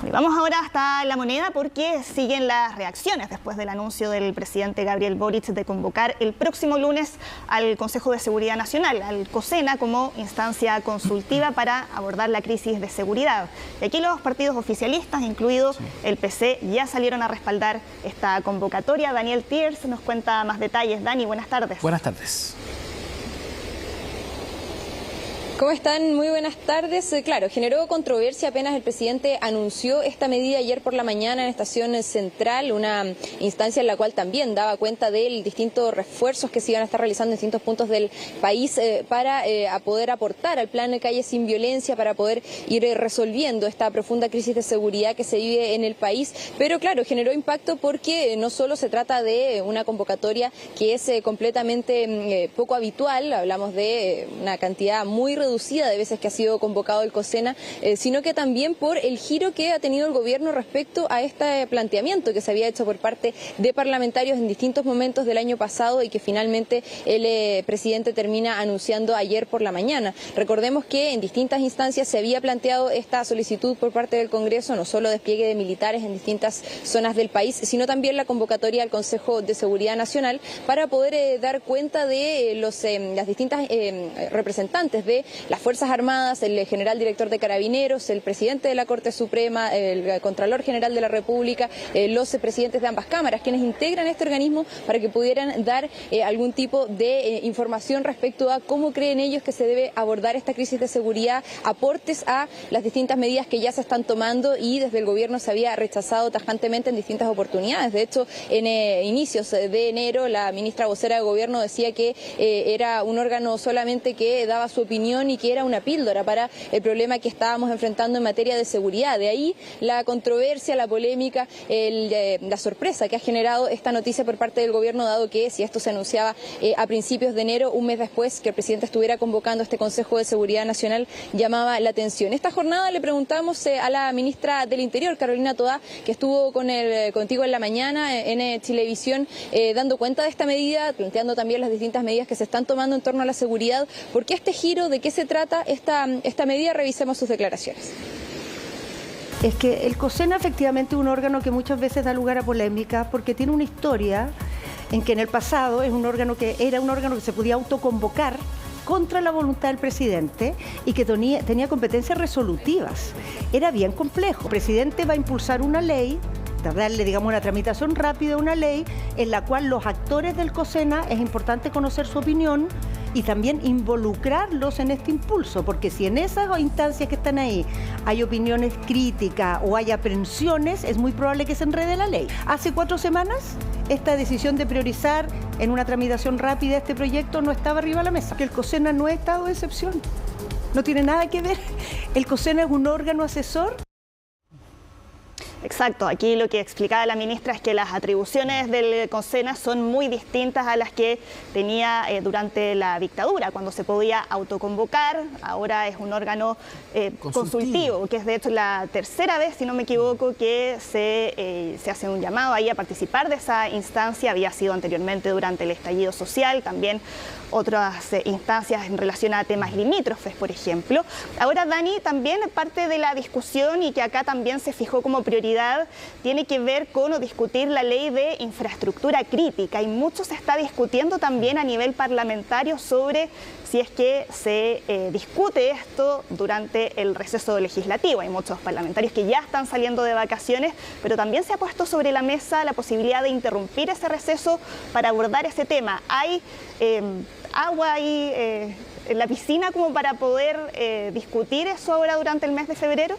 Y vamos ahora hasta La Moneda porque siguen las reacciones después del anuncio del presidente Gabriel Boric de convocar el próximo lunes al Consejo de Seguridad Nacional, al COSENA, como instancia consultiva para abordar la crisis de seguridad. Y aquí los partidos oficialistas, incluido el PC, ya salieron a respaldar esta convocatoria. Daniel Tiers nos cuenta más detalles. Dani, buenas tardes. Buenas tardes. ¿Cómo están? Muy buenas tardes. Claro, generó controversia apenas el presidente anunció esta medida ayer por la mañana en Estación Central, una instancia en la cual también daba cuenta de distintos refuerzos que se iban a estar realizando en distintos puntos del país para poder aportar al plan de Calles sin Violencia, para poder ir resolviendo esta profunda crisis de seguridad que se vive en el país. Pero claro, generó impacto porque no solo se trata de una convocatoria que es completamente poco habitual, hablamos de una cantidad muy reducida de veces que ha sido convocado el COSENA, sino que también por el giro que ha tenido el gobierno respecto a este planteamiento que se había hecho por parte de parlamentarios en distintos momentos del año pasado y que finalmente el presidente termina anunciando ayer por la mañana. Recordemos que en distintas instancias se había planteado esta solicitud por parte del Congreso, no solo despliegue de militares en distintas zonas del país, sino también la convocatoria al Consejo de Seguridad Nacional para poder dar cuenta de las distintas representantes de las Fuerzas Armadas, el general director de Carabineros, el presidente de la Corte Suprema, el Contralor General de la República, los presidentes de ambas cámaras, quienes integran este organismo para que pudieran dar algún tipo de información respecto a cómo creen ellos que se debe abordar esta crisis de seguridad, aportes a las distintas medidas que ya se están tomando y desde el gobierno se había rechazado tajantemente en distintas oportunidades. De hecho, en inicios de enero, la ministra vocera de Gobierno decía que era un órgano solamente que daba su opinión y que era una píldora para el problema que estábamos enfrentando en materia de seguridad. De ahí la controversia, la polémica, la sorpresa que ha generado esta noticia por parte del gobierno, dado que si esto se anunciaba a principios de enero, un mes después que el presidente estuviera convocando este Consejo de Seguridad Nacional, llamaba la atención. Esta jornada le preguntamos a la ministra del Interior, Carolina Toá, que estuvo contigo en la mañana en Chilevisión, dando cuenta de esta medida, planteando también las distintas medidas que se están tomando en torno a la seguridad. ¿Por qué este giro? ¿De qué se trata esta medida? Revisemos sus declaraciones. Es que el COSENA efectivamente es un órgano que muchas veces da lugar a polémicas porque tiene una historia en que en el pasado era un órgano que se podía autoconvocar contra la voluntad del presidente y que tenía competencias resolutivas. Era bien complejo. El presidente va a impulsar una ley, darle, digamos, una tramitación rápida a una ley en la cual los actores del COSENA es importante conocer su opinión y también involucrarlos en este impulso, porque si en esas instancias que están ahí hay opiniones críticas o hay aprensiones, es muy probable que se enrede la ley. Hace 4 semanas, esta decisión de priorizar en una tramitación rápida este proyecto no estaba arriba de la mesa, que el COSENA no es estado de excepción, no tiene nada que ver. El COSENA es un órgano asesor. Exacto, aquí lo que explicaba la ministra es que las atribuciones del COSENA son muy distintas a las que tenía durante la dictadura, cuando se podía autoconvocar. Ahora es un órgano consultivo, que es de hecho la tercera vez, si no me equivoco, que se hace un llamado ahí a participar de esa instancia. Había sido anteriormente durante el estallido social, también otras instancias en relación a temas limítrofes, por ejemplo. Ahora, Dani, también parte de la discusión y que acá también se fijó como prioridad tiene que ver con discutir la ley de infraestructura crítica, y mucho se está discutiendo también a nivel parlamentario sobre si es que se discute esto durante el receso legislativo. Hay muchos parlamentarios que ya están saliendo de vacaciones, pero también se ha puesto sobre la mesa la posibilidad de interrumpir ese receso para abordar ese tema. ¿Hay agua ahí en la piscina como para poder discutir eso ahora durante el mes de febrero?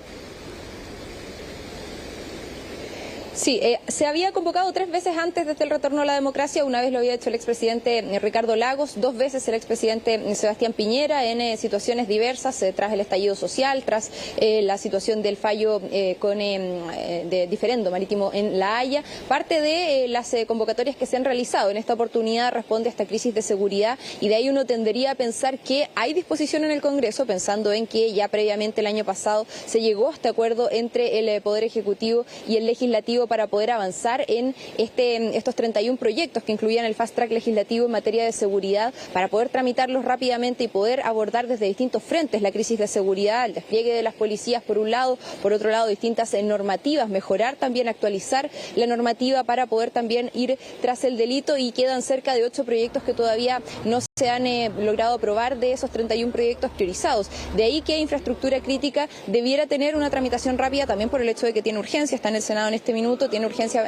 Sí, se había convocado 3 veces antes desde el retorno a la democracia. Una vez lo había hecho el expresidente Ricardo Lagos, 2 veces el expresidente Sebastián Piñera en situaciones diversas, tras el estallido social, tras la situación del fallo de diferendo marítimo en La Haya. Parte de las convocatorias que se han realizado en esta oportunidad responde a esta crisis de seguridad, y de ahí uno tendería a pensar que hay disposición en el Congreso, pensando en que ya previamente el año pasado se llegó a este acuerdo entre el Poder Ejecutivo y el Legislativo legislativo para poder avanzar en estos 31 proyectos que incluían el fast track legislativo en materia de seguridad, para poder tramitarlos rápidamente y poder abordar desde distintos frentes la crisis de seguridad, el despliegue de las policías por un lado, por otro lado distintas normativas, mejorar también, actualizar la normativa para poder también ir tras el delito, y quedan cerca de 8 proyectos que todavía no se han logrado aprobar de esos 31 proyectos priorizados. De ahí que infraestructura crítica debiera tener una tramitación rápida también por el hecho de que tiene urgencia, está en el Senado en este minuto, tiene urgencia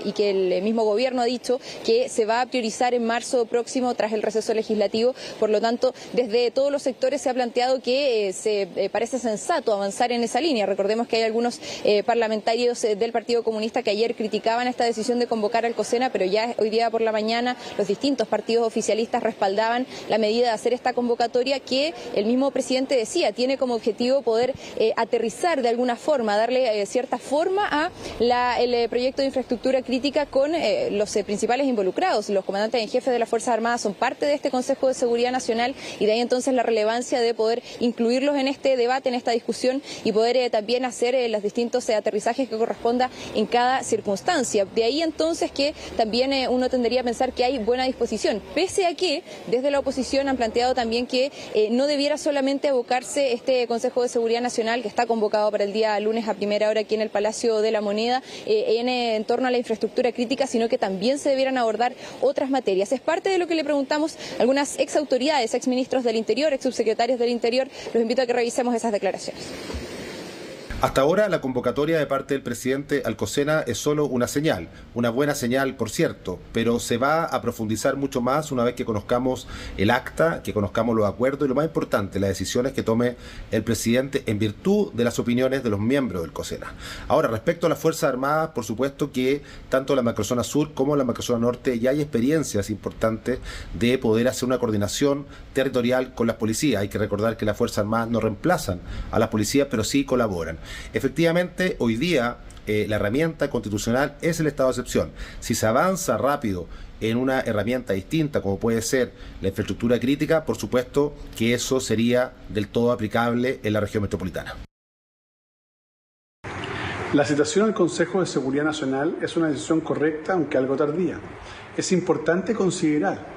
y que el mismo gobierno ha dicho que se va a priorizar en marzo próximo tras el receso legislativo. Por lo tanto, desde todos los sectores se ha planteado que parece sensato avanzar en esa línea. Recordemos que hay algunos parlamentarios del Partido Comunista que ayer criticaban esta decisión de convocar al COSENA, pero ya hoy día por la mañana los distintos partidos oficialistas respaldaban la medida de hacer esta convocatoria, que el mismo presidente decía tiene como objetivo poder aterrizar de alguna forma, darle cierta forma a el proyecto de infraestructura crítica con los principales involucrados. Los comandantes en jefe de las Fuerzas Armadas son parte de este Consejo de Seguridad Nacional, y de ahí entonces la relevancia de poder incluirlos en este debate, en esta discusión, y poder también hacer los distintos aterrizajes que corresponda en cada circunstancia. De ahí entonces que también uno tendría a pensar que hay buena disposición, pese a que desde la oposición han planteado también que no debiera solamente abocarse este Consejo de Seguridad Nacional, que está convocado para el día lunes a primera hora aquí en el Palacio de la Moneda, en torno a la infraestructura crítica, sino que también se debieran abordar otras materias. Es parte de lo que le preguntamos a algunas exautoridades, exministros del Interior, exsubsecretarios del Interior. Los invito a que revisemos esas declaraciones. Hasta ahora la convocatoria de parte del presidente al COSENA es solo una señal, una buena señal por cierto, pero se va a profundizar mucho más una vez que conozcamos el acta, que conozcamos los acuerdos y lo más importante, las decisiones que tome el presidente en virtud de las opiniones de los miembros del COSENA. Ahora, respecto a las Fuerzas Armadas, por supuesto que tanto la macrozona sur como la macrozona norte ya hay experiencias importantes de poder hacer una coordinación territorial con las policías. Hay que recordar que las Fuerzas Armadas no reemplazan a las policías, pero sí colaboran. Efectivamente, hoy día la herramienta constitucional es el estado de excepción. Si se avanza rápido en una herramienta distinta, como puede ser la infraestructura crítica, por supuesto que eso sería del todo aplicable en la región metropolitana. La citación al Consejo de Seguridad Nacional es una decisión correcta, aunque algo tardía. Es importante considerar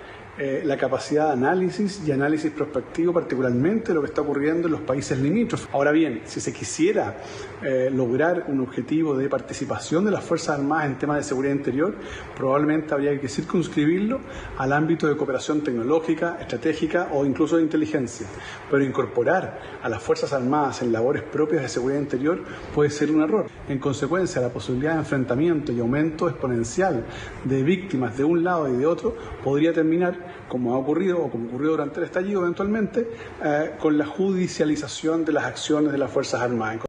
la capacidad de análisis y análisis prospectivo, particularmente lo que está ocurriendo en los países limítrofes. Ahora bien, si se quisiera lograr un objetivo de participación de las Fuerzas Armadas en temas de seguridad interior, probablemente habría que circunscribirlo al ámbito de cooperación tecnológica, estratégica o incluso de inteligencia. Pero incorporar a las Fuerzas Armadas en labores propias de seguridad interior puede ser un error. En consecuencia, la posibilidad de enfrentamiento y aumento exponencial de víctimas de un lado y de otro podría terminar, como ha ocurrido o como ocurrió durante el estallido eventualmente, con la judicialización de las acciones de las Fuerzas Armadas.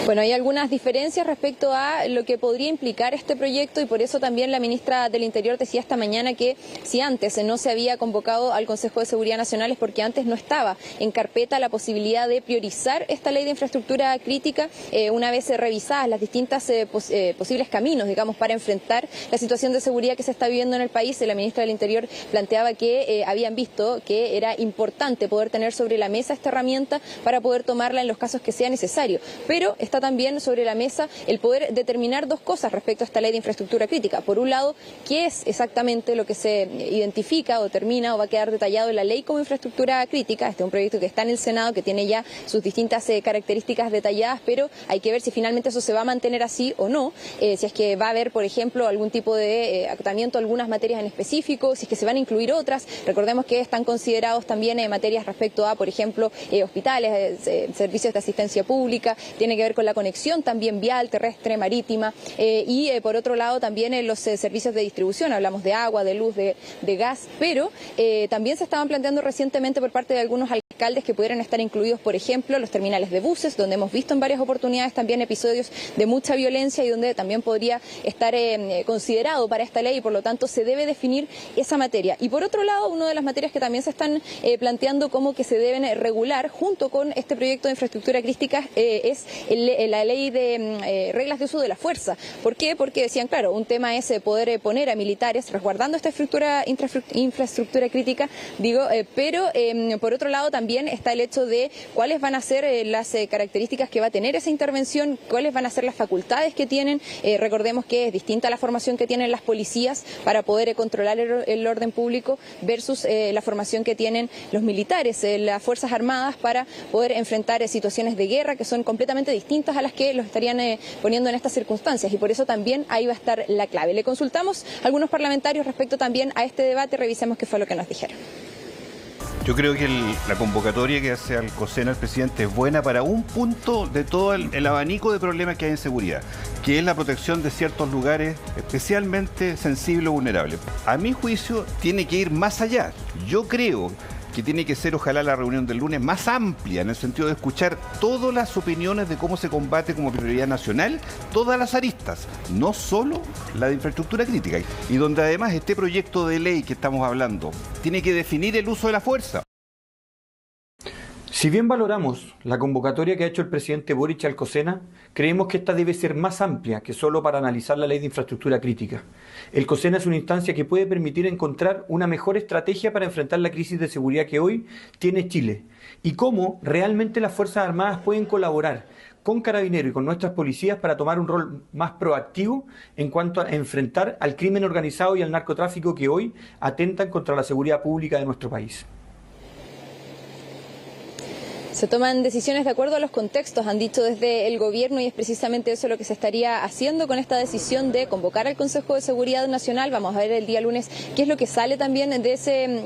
Bueno, hay algunas diferencias respecto a lo que podría implicar este proyecto, y por eso también la ministra del Interior decía esta mañana que si antes no se había convocado al Consejo de Seguridad Nacional es porque antes no estaba en carpeta la posibilidad de priorizar esta ley de infraestructura crítica una vez revisadas las distintas posibles caminos, digamos, para enfrentar la situación de seguridad que se está viviendo en el país. La ministra del Interior planteaba que habían visto que era importante poder tener sobre la mesa esta herramienta para poder tomarla en los casos que sea necesario, pero está también sobre la mesa el poder determinar dos cosas respecto a esta ley de infraestructura crítica. Por un lado, qué es exactamente lo que se identifica o determina o va a quedar detallado en la ley como infraestructura crítica. Este es un proyecto que está en el Senado, que tiene ya sus distintas características detalladas, pero hay que ver si finalmente eso se va a mantener así o no, si es que va a haber, por ejemplo, algún tipo de acotamiento a algunas materias en específico, si es que se van a incluir otras. Recordemos que están considerados también materias respecto a, por ejemplo, hospitales, servicios de asistencia pública, tiene que ver con la conexión también vial, terrestre, marítima, y por otro lado también los servicios de distribución, hablamos de agua, de luz, de gas, pero también se estaban planteando recientemente por parte de algunos alcaldes que pudieran estar incluidos, por ejemplo, los terminales de buses, donde hemos visto en varias oportunidades también episodios de mucha violencia y donde también podría estar considerado para esta ley, y por lo tanto se debe definir esa materia. Y por otro lado, una de las materias que también se están planteando como que se deben regular junto con este proyecto de infraestructura crítica es el la ley de reglas de uso de la fuerza. ¿Por qué? Porque decían, claro, un tema es poder poner a militares resguardando esta infraestructura crítica, pero por otro lado también está el hecho de cuáles van a ser las características que va a tener esa intervención, cuáles van a ser las facultades que tienen. Recordemos que es distinta la formación que tienen las policías para poder controlar el orden público versus la formación que tienen los militares, las Fuerzas Armadas, para poder enfrentar situaciones de guerra que son completamente distintas a las que los estarían poniendo en estas circunstancias, y por eso también ahí va a estar la clave. Le consultamos a algunos parlamentarios respecto también a este debate, revisemos qué fue lo que nos dijeron. Yo creo que la convocatoria que hace al COSENA el presidente es buena para un punto de todo el abanico de problemas que hay en seguridad, que es la protección de ciertos lugares especialmente sensibles o vulnerables. A mi juicio tiene que ir más allá. Yo creo que tiene que ser, ojalá, la reunión del lunes más amplia, en el sentido de escuchar todas las opiniones de cómo se combate como prioridad nacional, todas las aristas, no solo la de infraestructura crítica, y donde además este proyecto de ley que estamos hablando tiene que definir el uso de la fuerza. Si bien valoramos la convocatoria que ha hecho el presidente Boric al COSENA, creemos que esta debe ser más amplia que solo para analizar la ley de infraestructura crítica. El COSENA es una instancia que puede permitir encontrar una mejor estrategia para enfrentar la crisis de seguridad que hoy tiene Chile y cómo realmente las Fuerzas Armadas pueden colaborar con Carabineros y con nuestras policías para tomar un rol más proactivo en cuanto a enfrentar al crimen organizado y al narcotráfico que hoy atentan contra la seguridad pública de nuestro país. Se toman decisiones de acuerdo a los contextos, han dicho desde el gobierno, y es precisamente eso lo que se estaría haciendo con esta decisión de convocar al Consejo de Seguridad Nacional. Vamos a ver el día lunes qué es lo que sale también de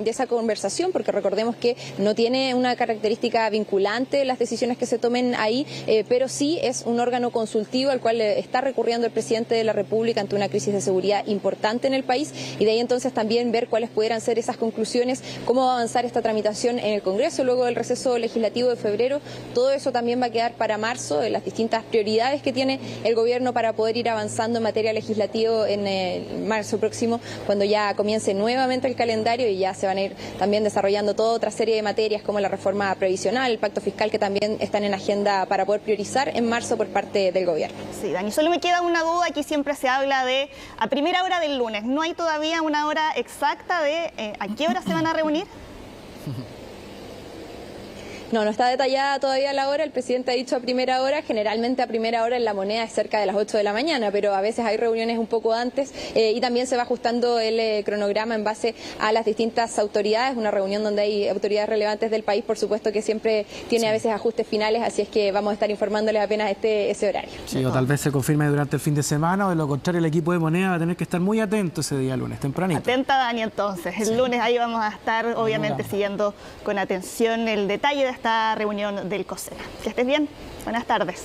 esa conversación, porque recordemos que no tiene una característica vinculante las decisiones que se tomen ahí, pero sí es un órgano consultivo al cual está recurriendo el presidente de la República ante una crisis de seguridad importante en el país, y de ahí entonces también ver cuáles pudieran ser esas conclusiones, cómo va a avanzar esta tramitación en el Congreso luego del receso legislativo de febrero. Todo eso también va a quedar para marzo, de las distintas prioridades que tiene el gobierno para poder ir avanzando en materia legislativa en marzo próximo, cuando ya comience nuevamente el calendario y ya se van a ir también desarrollando toda otra serie de materias como la reforma previsional, el pacto fiscal, que también están en agenda para poder priorizar en marzo por parte del gobierno. Sí, Dani, solo me queda una duda. Aquí siempre se habla de a primera hora del lunes. ¿No hay todavía una hora exacta de a qué hora se van a reunir? No está detallada todavía la hora. El presidente ha dicho a primera hora. Generalmente a primera hora en La Moneda es cerca de las 8 de la mañana, pero a veces hay reuniones un poco antes, y también se va ajustando el cronograma en base a las distintas autoridades. Una reunión donde hay autoridades relevantes del país, por supuesto que siempre tiene a veces ajustes finales, así es que vamos a estar informándoles apenas ese horario. Sí, o tal vez se confirme durante el fin de semana, o de lo contrario el equipo de Moneda va a tener que estar muy atento ese día lunes, tempranito. Atenta, Dani, entonces. El lunes ahí vamos a estar, obviamente, siguiendo con atención el detalle de esta reunión del COSENA. Que estés bien. Buenas tardes.